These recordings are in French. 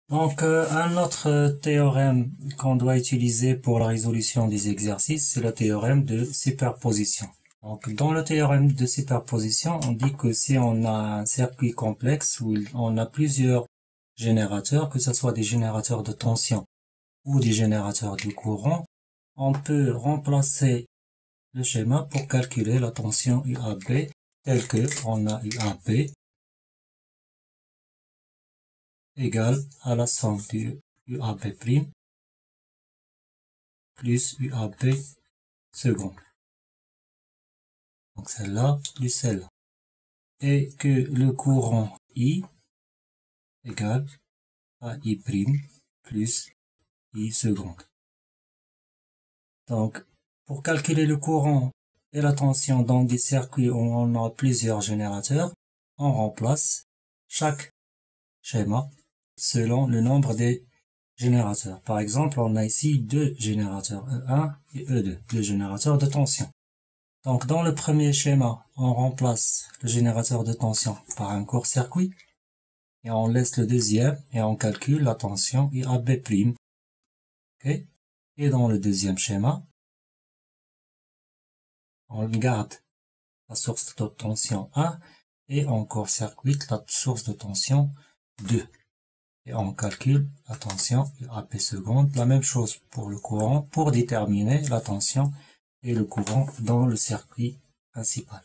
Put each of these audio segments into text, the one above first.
Donc, un autre théorème qu'on doit utiliser pour la résolution des exercices, c'est le théorème de superposition. Donc, dans le théorème de superposition, on dit que si on a un circuit complexe où on a plusieurs générateurs, que ce soit des générateurs de tension ou des générateurs de courant, on peut remplacer le schéma pour calculer la tension UAB tel que on a UAB égale à la somme du UAB' plus UAB seconde. Donc celle-là plus celle-là. Et que le courant I égale à I' plus I seconde. Donc, pour calculer le courant et la tension dans des circuits où on a plusieurs générateurs, on remplace chaque schéma selon le nombre des générateurs. Par exemple, on a ici deux générateurs E1 et E2, deux générateurs de tension. Donc, dans le premier schéma, on remplace le générateur de tension par un court-circuit et on laisse le deuxième et on calcule la tension UAB'. Okay? Et dans le deuxième schéma, on garde la source de tension 1 et on court-circuite la source de tension 2. Et on calcule la tension UAB seconde. La même chose pour le courant pour déterminer la tension et le courant dans le circuit principal.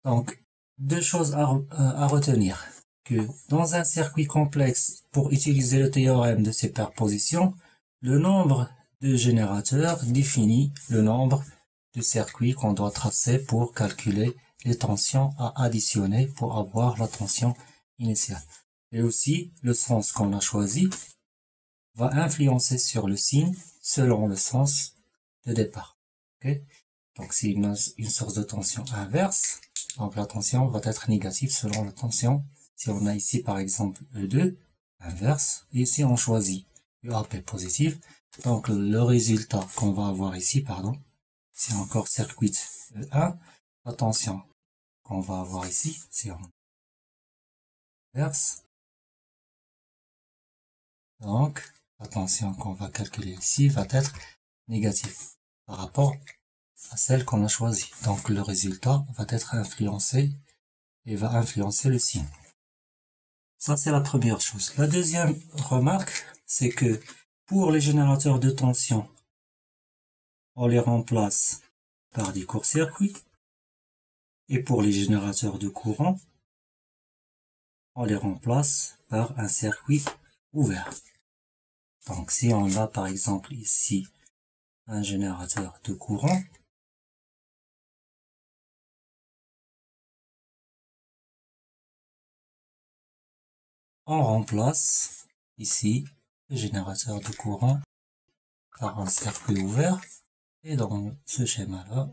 Donc, deux choses à retenir. Que dans un circuit complexe, pour utiliser le théorème de superposition, le nombre de générateurs définit le nombre de circuits qu'on doit tracer pour calculer les tensions à additionner pour avoir la tension initiale. Et aussi, le sens qu'on a choisi va influencer sur le signe selon le sens de départ. Okay? Donc, c'est une source de tension inverse. Donc, la tension va être négative selon la tension. Si on a ici, par exemple, E2, inverse. Et si on choisit UAP positif, donc le résultat qu'on va avoir ici, c'est encore circuit E1. La tension qu'on va avoir ici, c'est en inverse. Donc, la tension qu'on va calculer ici va être négative par rapport à celle qu'on a choisie. Donc, le résultat va être influencé et va influencer le signe. Ça, c'est la première chose. La deuxième remarque, c'est que pour les générateurs de tension, on les remplace par des courts-circuits. Et pour les générateurs de courant, on les remplace par un circuit ouvert. Donc, si on a par exemple ici un générateur de courant, on remplace ici le générateur de courant par un circuit ouvert. Et dans ce schéma-là,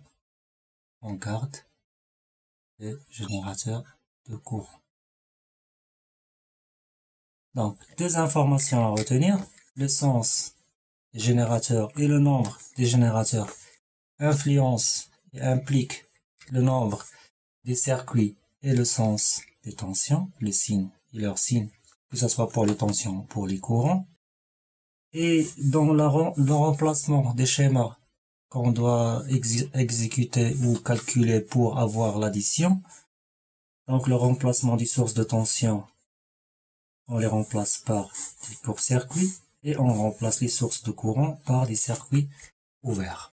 on garde les générateurs de courant. Donc, deux informations à retenir. Le sens des générateurs et le nombre des générateurs influencent et impliquent le nombre des circuits et le sens des tensions, les signes et leurs signes, que ce soit pour les tensions ou pour les courants. Et dans le remplacement des schémas qu'on doit exécuter ou calculer pour avoir l'addition, donc le remplacement des sources de tension, on les remplace par des courts-circuits et on remplace les sources de courant par des circuits ouverts.